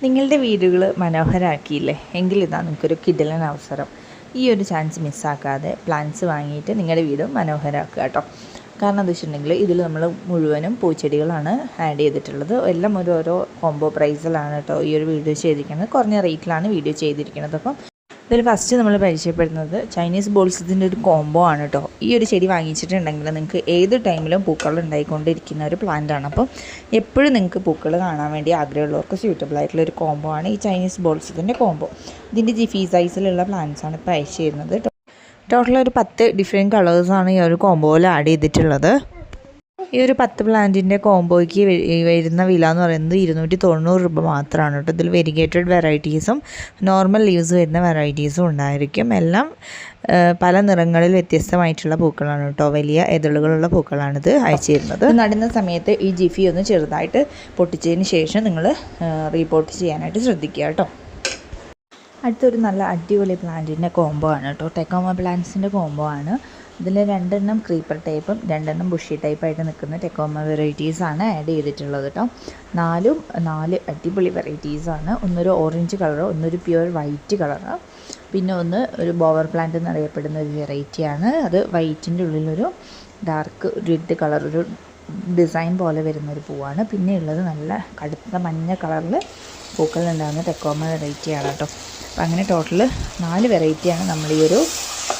നിങ്ങളുടെ വീടുകൾ മനോഹരമാക്കിയില്ലേ എങ്കിൽ ഇതാ നിങ്ങൾക്കൊരു കിടിലൻ അവസരം. ഈ ഒരു ചാൻസ് മിസ്സാക്കാതെ പ്ലാന്റ്സ് വാങ്ങിയിട്ട് നിങ്ങളുടെ വീട് മനോഹരമാക്കുക കേട്ടോ. കാരണം എന്താ വെച്ചിട്ടുണ്ടെങ്കിൽ ഇതിൽ നമ്മൾ മുഴുവനും പൂച്ചെടികളാണ് ആഡ് ചെയ്തിട്ടുള്ളത്. എല്ലാം ഓരോ കോംബോ പ്രൈസിലാണ് കേട്ടോ ഈ ഒരു വീഡിയോ ചെയ്തിരിക്കുന്നത്. കുറഞ്ഞ റേറ്റിലാണ് വീഡിയോ ചെയ്തിരിക്കുന്നത്. അപ്പം ഇതിൽ ഫസ്റ്റ് നമ്മൾ പരിചയപ്പെടുന്നത് ചൈനീസ് ബോൾസത്തിൻ്റെ ഒരു കോംബോ ആണ് കേട്ടോ. ഈ ഒരു ചെടി വാങ്ങിച്ചിട്ടുണ്ടെങ്കിൽ നിങ്ങൾക്ക് ഏത് ടൈമിലും പൂക്കൾ ഉണ്ടായിക്കൊണ്ടിരിക്കുന്ന ഒരു പ്ലാന്റാണ്. അപ്പം എപ്പോഴും നിങ്ങൾക്ക് പൂക്കൾ കാണാൻ വേണ്ടി ആഗ്രഹമുള്ളവർക്ക് സ്യൂട്ടബിൾ ആയിട്ടുള്ള ഒരു കോംബോ ആണ് ഈ ചൈനീസ് ബോൾസത്തിൻ്റെ കോംബോ. ഇതിൻ്റെ ജിഫി സൈസിലുള്ള പ്ലാന്റ്സാണ് ഇപ്പോൾ അയച്ചു തരുന്നത്. ടോട്ടൽ ഒരു 10 ഡിഫറെൻറ്റ് കളേഴ്സാണ് ഈ ഒരു കോംബോയിൽ ആഡ് ചെയ്തിട്ടുള്ളത്. ഈ ഒരു 10 പ്ലാന്റിൻ്റെ കോംബോയ്ക്ക് വരുന്ന വില എന്ന് പറയുന്നത് 290 രൂപ മാത്രമാണ് കേട്ടോ. ഇതിൽ വെരിഗേറ്റഡ് വെറൈറ്റീസും നോർമൽ ലീവ്സ് വരുന്ന വെറൈറ്റീസും ഉണ്ടായിരിക്കും. എല്ലാം പല നിറങ്ങളിൽ വ്യത്യസ്തമായിട്ടുള്ള പൂക്കളാണ് കേട്ടോ. വലിയ എതളുകളുള്ള പൂക്കളാണിത് അയച്ചു തരുന്നത്. നടുന്ന സമയത്ത് ഈ ജിഫി ഒന്ന് ചെറുതായിട്ട് പൊട്ടിച്ചതിന് ശേഷം നിങ്ങൾ റീപോർട്ട് ചെയ്യാനായിട്ട് ശ്രദ്ധിക്കുക കേട്ടോ. അടുത്തൊരു നല്ല അടിപൊളി പ്ലാന്റിൻ്റെ കോംബോ ആണ് കേട്ടോ. ടെക്കോമ പ്ലാന്റ്സിൻ്റെ കോംബോ ആണ്. ഇതിൽ 2 ക്രീപ്പർ ടൈപ്പും 2 ബുഷി ടൈപ്പായിട്ട് നിൽക്കുന്ന ടെക്കോമ വെറൈറ്റീസാണ് ആഡ് ചെയ്തിട്ടുള്ളത് കേട്ടോ. 4 അടിപൊളി വെറൈറ്റീസാണ്. ഒന്നൊരു ഓറഞ്ച് കളറ്, ഒന്നൊരു പ്യുവർ വൈറ്റ് കളറ്, പിന്നെ ഒരു ബോവർ പ്ലാന്റ് എന്നറിയപ്പെടുന്ന ഒരു വെറൈറ്റിയാണ്. അത് വൈറ്റിൻ്റെ ഉള്ളിലൊരു ഡാർക്ക് റെഡ് കളർ, ഒരു ഡിസൈൻ പോലെ വരുന്നൊരു പൂവാണ്. പിന്നെ ഉള്ളത് നല്ല കടുത്ത മഞ്ഞ കളറിൽ പൂക്കളുണ്ടാകുന്ന ടെക്കോമ വെറൈറ്റിയാണ് കേട്ടോ. അപ്പോൾ അങ്ങനെ ടോട്ടൽ 4 വെറൈറ്റിയാണ് നമ്മൾ ഈ ഒരു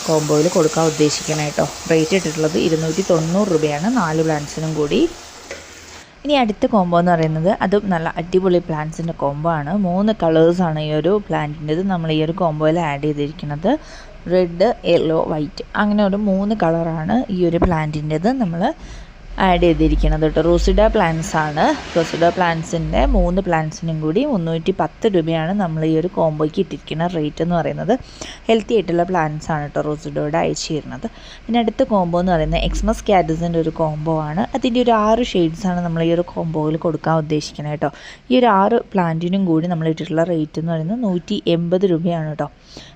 കോംബോയിൽ കൊടുക്കാൻ ഉദ്ദേശിക്കുന്നത് കേട്ടോ. റേറ്റ് ഇട്ടിട്ടുള്ളത് 290 രൂപയാണ് 4 പ്ലാന്റ്സിനും കൂടി. ഇനി അടുത്ത കോംബോ എന്ന് പറയുന്നത് അതും നല്ല അടിപൊളി പ്ലാന്റ്സിൻ്റെ കോംബോ ആണ്. 3 കളേഴ്സാണ് ഈ ഒരു പ്ലാന്റിൻ്റെത് നമ്മൾ ഈ ഒരു കോംബോയിൽ ആഡ് ചെയ്തിരിക്കുന്നത്. റെഡ്, യെല്ലോ, വൈറ്റ്, അങ്ങനെ ഒരു 3 കളറാണ് ഈ ഒരു പ്ലാന്റിൻ്റെത് നമ്മൾ ആഡ് ചെയ്തിരിക്കുന്നത് കേട്ടോ. റോസിഡ പ്ലാന്റ്സ് ആണ്. റോസിഡ പ്ലാന്റ്സിൻ്റെ 3 പ്ലാന്റ്സിനും കൂടി 310 രൂപയാണ് നമ്മൾ ഈ ഒരു കോംബോയ്ക്ക് ഇട്ടിരിക്കുന്ന റേറ്റ് എന്ന് പറയുന്നത്. ഹെൽത്തി ആയിട്ടുള്ള പ്ലാന്റ്സ് ആണ് കേട്ടോ റോസിഡോയുടെ അയച്ചു തരുന്നത്. പിന്നെ അടുത്ത കോംബോ എന്ന് പറയുന്നത് എക്സ്മസ് കാറ്റസിൻ്റെ ഒരു കോംബോ ആണ്. അതിൻ്റെ ഒരു 6 ഷെയ്ഡ്സാണ് നമ്മൾ ഈ ഒരു കോംബോയിൽ കൊടുക്കാൻ ഉദ്ദേശിക്കുന്നത് കേട്ടോ. ഈ ഒരു 6 പ്ലാന്റിനും കൂടി നമ്മൾ ഇട്ടിട്ടുള്ള റേറ്റ് എന്ന് പറയുന്നത് 180 രൂപയാണ് കേട്ടോ.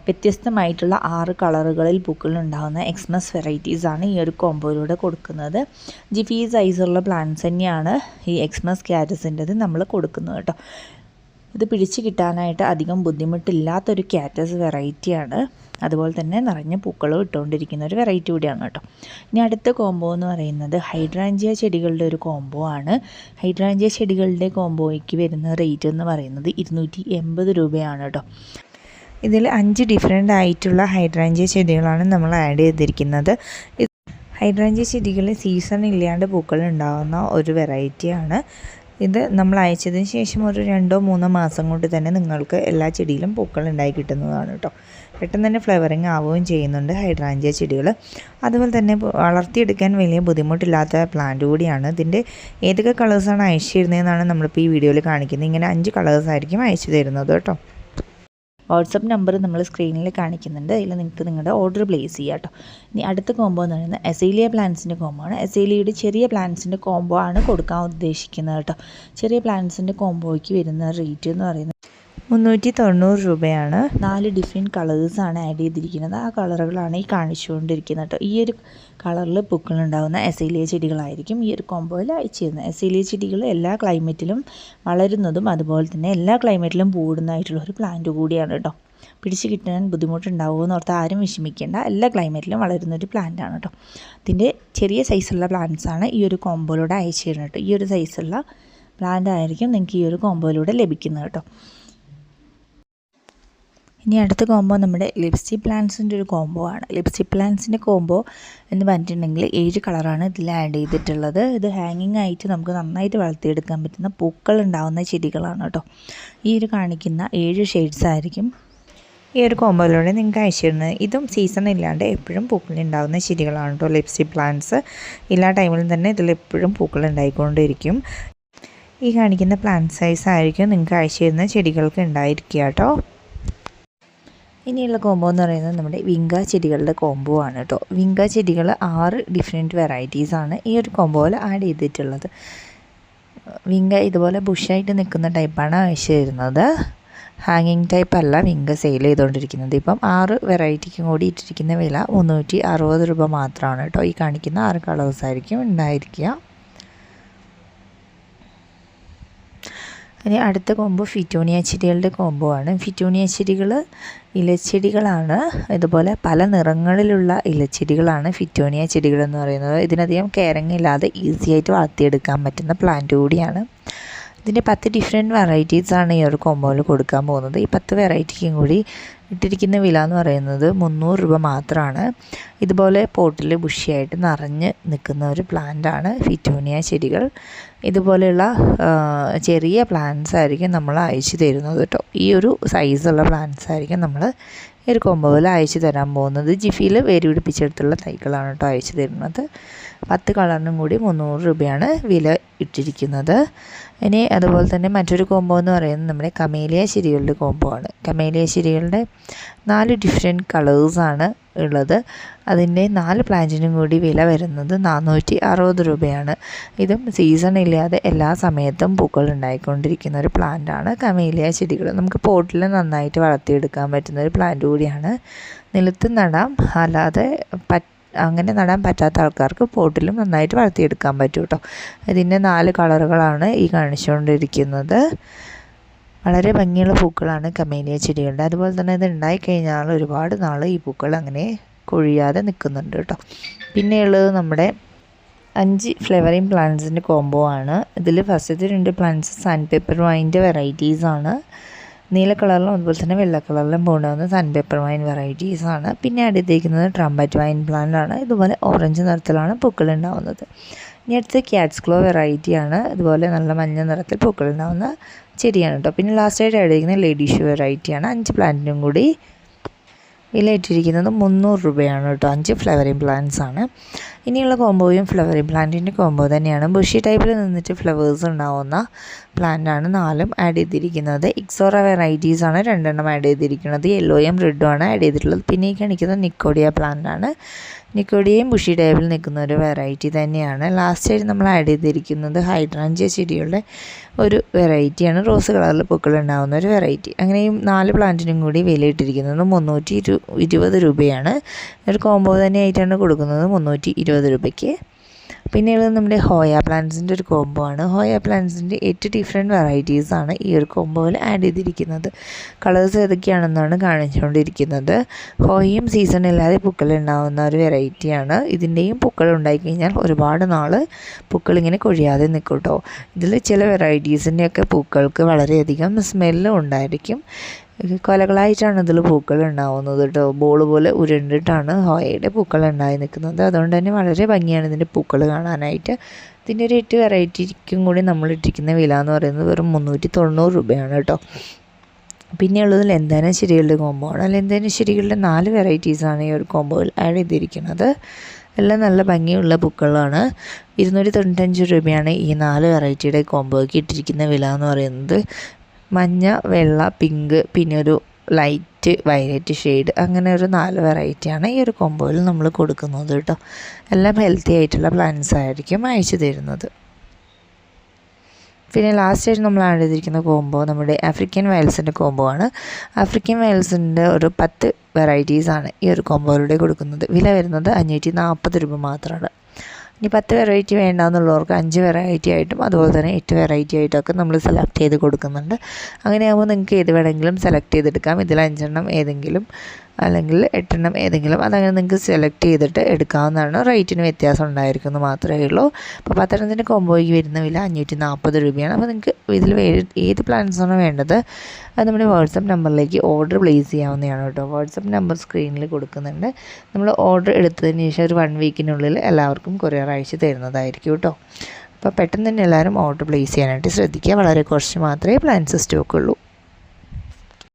വ്യത്യസ്തമായിട്ടുള്ള 6 കളറുകളിൽ പൂക്കളുണ്ടാകുന്ന എക്സ്മസ് വെറൈറ്റീസാണ് ഈ ഒരു കോംബോയിലൂടെ കൊടുക്കുന്നത്. ജിഫി സൈസുള്ള പ്ലാന്റ്സ് തന്നെയാണ് ഈ എക്സ്മസ് കാറ്റസിൻ്റെത് നമ്മൾ കൊടുക്കുന്നത് കേട്ടോ. ഇത് പിടിച്ച് കിട്ടാനായിട്ട് അധികം ബുദ്ധിമുട്ടില്ലാത്തൊരു കാറ്റസ് വെറൈറ്റിയാണ്. അതുപോലെ തന്നെ നിറഞ്ഞ പൂക്കളും ഇട്ടുകൊണ്ടിരിക്കുന്ന ഒരു വെറൈറ്റി കൂടിയാണ് കേട്ടോ. ഇനി അടുത്ത കോംബോ എന്ന് പറയുന്നത് ഹൈഡ്രാഞ്ചിയ ചെടികളുടെ ഒരു കോംബോ ആണ്. ഹൈഡ്രാഞ്ചിയ ചെടികളുടെ കോംബോയ്ക്ക് വരുന്ന റേറ്റ് എന്ന് പറയുന്നത് 280 രൂപയാണ് കേട്ടോ. ഇതിൽ 5 ഡിഫറെൻ്റ് ആയിട്ടുള്ള ഹൈഡ്രാഞ്ചിയ ചെടികളാണ് നമ്മൾ ആഡ് ചെയ്തിരിക്കുന്നത്. ഹൈഡ്രാഞ്ചിയ ചെടികൾ സീസൺ ഇല്ലാണ്ട് പൂക്കൾ ഉണ്ടാകുന്ന ഒരു വെറൈറ്റിയാണ്. ഇത് നമ്മൾ അയച്ചതിന് ശേഷം ഒരു 2-3 മാസം കൊണ്ട് തന്നെ നിങ്ങൾക്ക് എല്ലാ ചെടിയിലും പൂക്കൾ ഉണ്ടായി കിട്ടുന്നതാണ് കേട്ടോ. പെട്ടെന്ന് തന്നെ ഫ്ലവറിങ് ആവുകയും ചെയ്യുന്നുണ്ട് ഹൈഡ്രാഞ്ചിയ ചെടികൾ. അതുപോലെ തന്നെ വളർത്തിയെടുക്കാൻ വലിയ ബുദ്ധിമുട്ടില്ലാത്ത പ്ലാന്റ് കൂടിയാണ്. ഇതിൻ്റെ ഏതൊക്കെ കളേഴ്സാണ് അയച്ചു തരുന്നതെന്നാണ് നമ്മളിപ്പോൾ ഈ വീഡിയോയിൽ കാണിക്കുന്നത്. ഇങ്ങനെ 5 കളേഴ്സായിരിക്കും അയച്ചു തരുന്നത് കേട്ടോ. വാട്സപ്പ് നമ്പർ നമ്മൾ സ്ക്രീനിൽ കാണിക്കുന്നുണ്ട്. അതിൽ നിങ്ങൾക്ക് നിങ്ങളുടെ ഓർഡർ പ്ലേസ് ചെയ്യാം കേട്ടോ. ഇനി അടുത്ത കോംബോ എന്ന് പറയുന്നത് എസേലിയ പ്ലാന്റ്സിൻ്റെ കോംബോ ആണ്. എസേലിയയുടെ ചെറിയ പ്ലാന്റ്സിൻ്റെ കോംബോ ആണ് കൊടുക്കാൻ ഉദ്ദേശിക്കുന്നത് കേട്ടോ. ചെറിയ പ്ലാന്റ്സിൻ്റെ കോംബോയ്ക്ക് വരുന്ന റേറ്റ് എന്ന് പറയുന്നത് 390 രൂപയാണ്. 4 ഡിഫറെൻറ്റ് കളേഴ്സാണ് ആഡ് ചെയ്തിരിക്കുന്നത്. ആ കളറുകളാണ് ഈ കാണിച്ചുകൊണ്ടിരിക്കുന്നത് കേട്ടോ. ഈ ഒരു കളറിൽ പൂക്കളുണ്ടാകുന്ന എസേലിയ ചെടികളായിരിക്കും ഈ ഒരു കോംബോയിൽ അയച്ചു തരുന്നത്. എസേലിയ ചെടികൾ എല്ലാ ക്ലൈമറ്റിലും വളരുന്നതും അതുപോലെ തന്നെ എല്ലാ ക്ലൈമറ്റിലും പൂടുന്നതായിട്ടുള്ള ഒരു പ്ലാന്റ് കൂടിയാണ് കേട്ടോ. പിടിച്ച് കിട്ടാൻ ബുദ്ധിമുട്ടുണ്ടാവുമെന്ന് ഓർത്ത് ആരും വിഷമിക്കേണ്ട. എല്ലാ ക്ലൈമറ്റിലും വളരുന്നൊരു പ്ലാന്റാണ് കേട്ടോ. ഇതിൻ്റെ ചെറിയ സൈസുള്ള പ്ലാന്റ്സാണ് ഈ ഒരു കോംബോയിലൂടെ അയച്ചു തരുന്നത് കേട്ടോ. ഈ ഒരു സൈസുള്ള പ്ലാന്റ് ആയിരിക്കും നിങ്ങൾക്ക് ഈ ഒരു കോംബോയിലൂടെ ലഭിക്കുന്നത് കേട്ടോ. ഇനി അടുത്ത കോംബോ നമ്മുടെ ലിപ്സ്റ്റിക് പ്ലാന്റ്സിൻ്റെ ഒരു കോംബോ ആണ്. ലിപ്സ്റ്റിക് പ്ലാന്റ്സിൻ്റെ കോംബോ എന്ന് പറഞ്ഞിട്ടുണ്ടെങ്കിൽ 7 കളറാണ് ഇതിൽ ആഡ് ചെയ്തിട്ടുള്ളത്. ഇത് ഹാങ്ങിങ് ആയിട്ട് നമുക്ക് നന്നായിട്ട് വളർത്തിയെടുക്കാൻ പറ്റുന്ന പൂക്കൾ ഉണ്ടാകുന്ന ചെടികളാണ് കേട്ടോ. ഈ ഒരു കാണിക്കുന്ന 7 ഷെയ്ഡ്സ് ആയിരിക്കും ഈ ഒരു കോംബോയിലൂടെ നിങ്ങൾക്ക് അയച്ചു തരുന്നത്. ഇതും സീസൺ ഇല്ലാണ്ട് എപ്പോഴും പൂക്കൾ ഉണ്ടാകുന്ന ചെടികളാണ് കേട്ടോ. ലിപ്സ്റ്റിക് പ്ലാന്റ്സ് എല്ലാ ടൈമിലും തന്നെ ഇതിൽ എപ്പോഴും പൂക്കൾ ഉണ്ടായിക്കൊണ്ടിരിക്കും. ഈ കാണിക്കുന്ന പ്ലാന്റ് സൈസ് ആയിരിക്കും നിങ്ങൾക്ക് അയച്ചു തരുന്ന ചെടികൾക്ക് ഉണ്ടായിരിക്കുക കേട്ടോ. ഇനിയുള്ള കോംബോ എന്ന് പറയുന്നത് നമ്മുടെ വിങ്ക ചെടികളുടെ കോംബോ ആണ് കേട്ടോ. വിങ്ക ചെടികൾ 6 ഡിഫറെൻറ്റ് വെറൈറ്റീസാണ് ഈ ഒരു കോംബോയിൽ ആഡ് ചെയ്തിട്ടുള്ളത്. വിങ്ക ഇതുപോലെ ബുഷായിട്ട് നിൽക്കുന്ന ടൈപ്പാണ് അയച്ചു തരുന്നത്. ഹാങ്ങിങ് ടൈപ്പ് അല്ല വിങ്ക സെയിൽ ചെയ്തുകൊണ്ടിരിക്കുന്നത്. ഇപ്പം 6 വെറൈറ്റിക്കും കൂടി ഇട്ടിരിക്കുന്ന വില 360 രൂപ മാത്രമാണ് കേട്ടോ. ഈ കാണിക്കുന്ന 6 കളേഴ്സായിരിക്കും ഉണ്ടായിരിക്കുക. ഇനി അടുത്ത കോംബോ ഫിറ്റോണിയ ചെടികളുടെ കോംബോ ആണ്. ഫിറ്റോണിയ ചെടികൾ ഇലച്ചെടികളാണ്. ഇതുപോലെ പല നിറങ്ങളിലുള്ള ഇലച്ചെടികളാണ് ഫിറ്റോണിയ ചെടികളെന്ന് പറയുന്നത്. ഇതിനധികം കെയറിങ് ഇല്ലാതെ ഈസി ആയിട്ട് വളർത്തിയെടുക്കാൻ പറ്റുന്ന പ്ലാന്റ് കൂടിയാണ്. ഇതിൻ്റെ 10 ഡിഫറെൻറ്റ് വെറൈറ്റീസാണ് ഈ ഒരു കോംബോയിൽ കൊടുക്കാൻ പോകുന്നത്. ഈ 10 വെറൈറ്റിക്കും കൂടി ഇട്ടിരിക്കുന്ന വില എന്ന് പറയുന്നത് 300 രൂപ മാത്രമാണ്. ഇതുപോലെ പോട്ടിൽ ബുഷിയായിട്ട് നിറഞ്ഞ് നിൽക്കുന്ന ഒരു പ്ലാന്റാണ് ഫിറ്റോണിയ ചെടികൾ. ഇതുപോലെയുള്ള ചെറിയ പ്ലാന്റ്സ് ആയിരിക്കും നമ്മൾ അയച്ചു തരുന്നത് കേട്ടോ. ഈ ഒരു സൈസുള്ള പ്ലാന്റ്സ് ആയിരിക്കും നമ്മൾ ഈ ഒരു കോംബോയിൽ അയച്ചു തരാൻ പോകുന്നത്. ജിഫിയിൽ വേര് പിടിപ്പിച്ചെടുത്തുള്ള തൈകളാണ് കേട്ടോ അയച്ചു തരുന്നത്. 10 കളറിനും കൂടി 300 രൂപയാണ് വില ഇട്ടിരിക്കുന്നത്. ഇനി അതുപോലെ തന്നെ മറ്റൊരു കോംബോ എന്ന് പറയുന്നത് നമ്മുടെ കമേലിയ ചെടികളുടെ കോംബോ ആണ്. കമേലിയ ചെടികളുടെ 4 ഡിഫറെൻറ്റ് കളേഴ്സാണ് ഉള്ളത്. അതിൻ്റെ 4 പ്ലാന്റിനും കൂടി വില വരുന്നത് 460 രൂപയാണ്. ഇതും സീസൺ ഇല്ലാതെ എല്ലാ സമയത്തും പൂക്കൾ ഉണ്ടായിക്കൊണ്ടിരിക്കുന്ന ഒരു പ്ലാന്റാണ് കമേലിയ ചെടികൾ. നമുക്ക് പോട്ടിൽ നന്നായിട്ട് വളർത്തിയെടുക്കാൻ പറ്റുന്ന ഒരു പ്ലാന്റ് കൂടിയാണ്. നിലത്ത് നടാം, അല്ലാതെ അങ്ങനെ നടാൻ പറ്റാത്ത ആൾക്കാർക്ക് പോട്ടിലും നന്നായിട്ട് വളർത്തിയെടുക്കാൻ പറ്റും കേട്ടോ. ഇതിൻ്റെ 4 കളറുകളാണ് ഈ കാണിച്ചുകൊണ്ടിരിക്കുന്നത്. വളരെ ഭംഗിയുള്ള പൂക്കളാണ് കമേലിയ ചെടികളുടെ. അതുപോലെ തന്നെ ഇത് ഉണ്ടായിക്കഴിഞ്ഞാൽ ഒരുപാട് നാൾ ഈ പൂക്കൾ അങ്ങനെ കൊഴിയാതെ നിൽക്കുന്നുണ്ട് കേട്ടോ. പിന്നെയുള്ളത് നമ്മുടെ 5 ഫ്ലവറിങ് പ്ലാന്റ്സിൻ്റെ കോംബോ ആണ്. ഇതിൽ ഫസ്റ്റത്തെ 2 പ്ലാന്റ്സ് സാൻഡ് പേപ്പർ വൈൻ്റെ വെറൈറ്റീസാണ്. നീല കളറിലും അതുപോലെ തന്നെ വെള്ള കളറിലും പോകുന്ന സാൻഡ് പേപ്പർ വൈൻ വെറൈറ്റീസാണ്. പിന്നെ ആഡ് ചെയ്തിരിക്കുന്നത് ട്രംപറ്റ് വൈൻ പ്ലാന്റ് ആണ്. ഇതുപോലെ ഓറഞ്ച് നിറത്തിലാണ് പൂക്കൾ ഉണ്ടാവുന്നത്. ഇനി അടുത്ത് ക്യാറ്റ്സ് ക്ലോ വെറൈറ്റിയാണ്. ഇതുപോലെ നല്ല മഞ്ഞ നിറത്തിൽ പൂക്കൾ ഉണ്ടാവുന്ന ചെടിയാണ് കേട്ടോ. പിന്നെ ലാസ്റ്റായിട്ട് ആഡ് ചെയ്തിരിക്കുന്നത് ലേഡീഷ് വെറൈറ്റിയാണ്. 5 പ്ലാന്റിനും കൂടി വില ഇട്ടിരിക്കുന്നത് 300 രൂപയാണ് കേട്ടോ. 5 ഫ്ലവറിങ് പ്ലാന്റ്സ് ആണ്. ഇനിയുള്ള കോംബോയും ഫ്ലവറിങ് പ്ലാന്റിൻ്റെ കോംബോ തന്നെയാണ്. ബുഷി ടൈപ്പിൽ നിന്നിട്ട് ഫ്ലവേഴ്സ് ഉണ്ടാവുന്ന പ്ലാന്റാണ് 4ഉം ആഡ് ചെയ്തിരിക്കുന്നത്. ഇക്സോറ വെറൈറ്റീസാണ് 2 എണ്ണം ആഡ് ചെയ്തിരിക്കുന്നത്. യെല്ലോയും റെഡും ആണ് ആഡ് ചെയ്തിട്ടുള്ളത്. പിന്നെ ഈ കാണിക്കുന്നത് നിക്കോഡിയ പ്ലാന്റാണ്. നിക്കോഡിയയും ബുഷി ടൈപ്പിൽ നിൽക്കുന്ന ഒരു വെറൈറ്റി തന്നെയാണ്. ലാസ്റ്റായിട്ട് നമ്മൾ ആഡ് ചെയ്തിരിക്കുന്നത് ഹൈഡ്രാഞ്ചിയ ചെടിയുടെ ഒരു വെറൈറ്റിയാണ്. റോസ് കളറിൽ പൂക്കൾ ഉണ്ടാകുന്ന ഒരു വെറൈറ്റി. അങ്ങനെയും 4 പ്ലാന്റിനും കൂടി വില ഇട്ടിരിക്കുന്നത് 320 രൂപയാണ്. ഒരു കോംബോ തന്നെയായിട്ടാണ് കൊടുക്കുന്നത് 320 രൂപയ്ക്ക്. പിന്നെയുള്ളത് നമ്മുടെ ഹോയ പ്ലാന്റ്സിൻ്റെ ഒരു കോംബോ ആണ്. ഹോയ പ്ലാന്റ്സിൻ്റെ 8 ഡിഫറെൻറ്റ് വെറൈറ്റീസാണ് ഈ ഒരു കോംബോയിൽ ആഡ് ചെയ്തിരിക്കുന്നത്. കളേഴ്സ് ഏതൊക്കെയാണെന്നാണ് കാണിച്ചുകൊണ്ടിരിക്കുന്നത്. ഹോയയും സീസൺ ഇല്ലാതെ പൂക്കൾ ഉണ്ടാകുന്ന ഒരു വെറൈറ്റിയാണ്. ഇതിൻ്റെയും പൂക്കൾ ഉണ്ടായിക്കഴിഞ്ഞാൽ ഒരുപാട് നാൾ പൂക്കളിങ്ങനെ കൊഴിയാതെ നിൽക്കും കേട്ടോ. ഇതിൽ ചില വെറൈറ്റീസിൻ്റെയൊക്കെ പൂക്കൾക്ക് വളരെയധികം സ്മെല്ലും ഉണ്ടായിരിക്കും. കൊലകളായിട്ടാണ് ഇതിൽ പൂക്കൾ ഉണ്ടാവുന്നത് കേട്ടോ. ബോൾ പോലെ ഉരുണ്ടിട്ടാണ് ഹോയയുടെ പൂക്കൾ ഉണ്ടായി നിൽക്കുന്നത്. അതുകൊണ്ട് തന്നെ വളരെ ഭംഗിയാണ് ഇതിൻ്റെ പൂക്കൾ കാണാനായിട്ട്. ഇതിൻ്റെ ഒരു 8 വെറൈറ്റിക്കും കൂടി നമ്മൾ ഇട്ടിരിക്കുന്ന വില എന്ന് പറയുന്നത് വെറും 390 രൂപയാണ് കേട്ടോ. പിന്നെയുള്ളത് ലെന്തേന ചെടികളുടെ കോംബോ ആണ്. ലെന്തേന ചെടികളുടെ 4 വെറൈറ്റീസാണ് ഈ ഒരു കോംബോയിൽ ആഡ് ചെയ്തിരിക്കുന്നത്. എല്ലാം നല്ല ഭംഗിയുള്ള പൂക്കളാണ്. 295 രൂപയാണ് ഈ 4 വെറൈറ്റിയുടെ കോംബോയ്ക്ക് ഇട്ടിരിക്കുന്ന വില എന്ന് പറയുന്നത്. മഞ്ഞ, വെള്ള, പിങ്ക്, പിന്നെ ഒരു ലൈറ്റ് വയലറ്റ് ഷെയ്ഡ്, അങ്ങനെ ഒരു 4 വെറൈറ്റിയാണ് ഈ ഒരു കോംബോയിൽ നമ്മൾ കൊടുക്കുന്നത് കേട്ടോ. എല്ലാം ഹെൽത്തി ആയിട്ടുള്ള പ്ലാന്റ്സ് ആയിരിക്കും അയച്ചു തരുന്നത്. പിന്നെ ലാസ്റ്റായിട്ട് നമ്മൾ ആഡ് ചെയ്തിരിക്കുന്ന കോംബോ നമ്മുടെ ആഫ്രിക്കൻ വയൽസിൻ്റെ കോംബോ ആണ്. ആഫ്രിക്കൻ വയൽസിൻ്റെ ഒരു 10 വെറൈറ്റീസാണ് ഈ ഒരു കോംബോയിലൂടെ കൊടുക്കുന്നത്. വില വരുന്നത് 540 രൂപ മാത്രമാണ്. ഇനി 10 വെറൈറ്റി വേണ്ടാന്നുള്ളവർക്ക് 5 വെറൈറ്റി ആയിട്ടും അതുപോലെ തന്നെ 8 വെറൈറ്റി ആയിട്ടൊക്കെ നമ്മൾ സെലക്ട് ചെയ്ത് കൊടുക്കുന്നുണ്ട്. അങ്ങനെയാകുമ്പോൾ നിങ്ങൾക്ക് ഏത് വേണമെങ്കിലും സെലക്ട് ചെയ്തെടുക്കാം. ഇതിൽ 5 എണ്ണം ഏതെങ്കിലും അല്ലെങ്കിൽ 8 എണ്ണം ഏതെങ്കിലും അതങ്ങനെ നിങ്ങൾക്ക് സെലക്ട് ചെയ്തിട്ട് എടുക്കാവുന്നതാണ്. റേറ്റിന് വ്യത്യാസം ഉണ്ടായിരിക്കുമെന്ന് മാത്രമേ ഉള്ളൂ. അപ്പോൾ 10 എണ്ണത്തിൻ്റെ കോംബോയ്ക്ക് വരുന്ന വില 540 രൂപയാണ്. അപ്പോൾ നിങ്ങൾക്ക് ഇതിൽ ഏത് പ്ലാൻസാണോ വേണ്ടത് അത് നമ്മുടെ വാട്സപ്പ് നമ്പറിലേക്ക് ഓർഡർ പ്ലേസ് ചെയ്യാവുന്നതാണ് കേട്ടോ. വാട്സപ്പ് നമ്പർ സ്ക്രീനിൽ കൊടുക്കുന്നുണ്ട്. നമ്മൾ ഓർഡർ എടുത്തതിന് ശേഷം ഒരു 1 വീക്കിനുള്ളിൽ എല്ലാവർക്കും കൊറിയർ അയച്ച് തരുന്നതായിരിക്കും കേട്ടോ. അപ്പോൾ പെട്ടെന്ന് തന്നെ എല്ലാവരും ഓർഡർ പ്ലേസ് ചെയ്യാനായിട്ട് ശ്രദ്ധിക്കുക. വളരെ കുറച്ച് മാത്രമേ പ്ലാൻസ് സ്റ്റോക്കുള്ളൂ.